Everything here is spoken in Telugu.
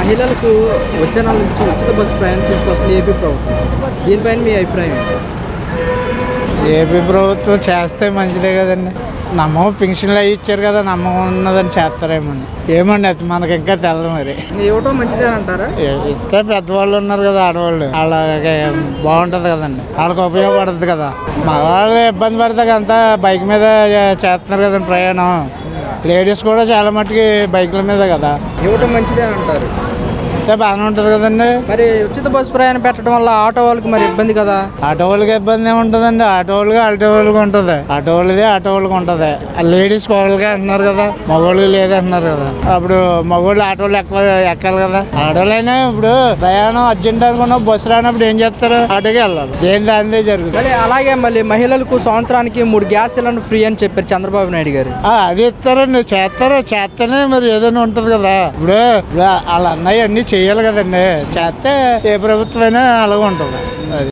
మహిళలకు వచ్చే నెల నుంచి ఉచిత బస్సు ప్రయాణం తీసుకొస్తుంది ఏపీ ప్రభుత్వం. దీనిపైన మీ అభిప్రాయం ఏంటి? ఏపీ ప్రభుత్వం చేస్తే మంచిదే కదండి. నమ్మకం పెన్షన్లు అవి ఇచ్చారు కదా, నమ్మకం ఉన్నదని చేస్తారేమోని. ఏమండి అది మనకి ఇంకా తెలదు. మరి ఇవ్వటం మంచిదే అంటారా? ఇస్తే పెద్దవాళ్ళు ఉన్నారు కదా, ఆడవాళ్ళు, వాళ్ళకి బాగుంటుంది కదండి, వాళ్ళకి ఉపయోగపడుతుంది కదా. మగవాళ్ళు ఇబ్బంది పడతాక అంతా బైక్ మీద చేస్తున్నారు కదండి ప్రయాణం. లేడీస్ కూడా చాలా మట్టుకి బైక్ల మీద కదా. ఇవ్వటం మంచిదే అంటారు. బాగానే ఉంటుంది కదండి. మరి ఉచిత బస్సు ప్రయాణం పెట్టడం వల్ల ఆటో వాళ్ళకి మరి ఇబ్బంది కదా? ఆటో వాళ్ళకి ఇబ్బంది ఏముంటుందండి, ఆటో వాళ్ళకి ఉంటుంది. ఆటో వాళ్ళకి ఉంటుంది. లేడీస్ వాళ్ళకి అంటున్నారు కదా, మగవాళ్ళకి లేదంటున్నారు కదా. అప్పుడు మగవాళ్ళు ఆటోలు ఎక్కాలి కదా. ఆటోలైనా ఇప్పుడు ప్రయాణం అర్జెంట్ అనుకున్నా బస్సు రానప్పుడు ఏం చేస్తారు, ఆటోకి వెళ్ళాలి. దానిదే జరుగుతుంది. అలాగే మళ్ళీ మహిళలకు సంవత్సరానికి 3 గ్యాస్ సిలిండర్ ఫ్రీ అని చెప్పారు చంద్రబాబు నాయుడు గారు. అది ఇస్తారండి, చేస్తేనే మరి ఏదైనా ఉంటుంది కదా. ఇప్పుడు వాళ్ళ అన్నయ్య అన్ని చేయాలి కదండి. చేస్తే ఏ ప్రభుత్వం అయినా అలాగే ఉంటుంది. అది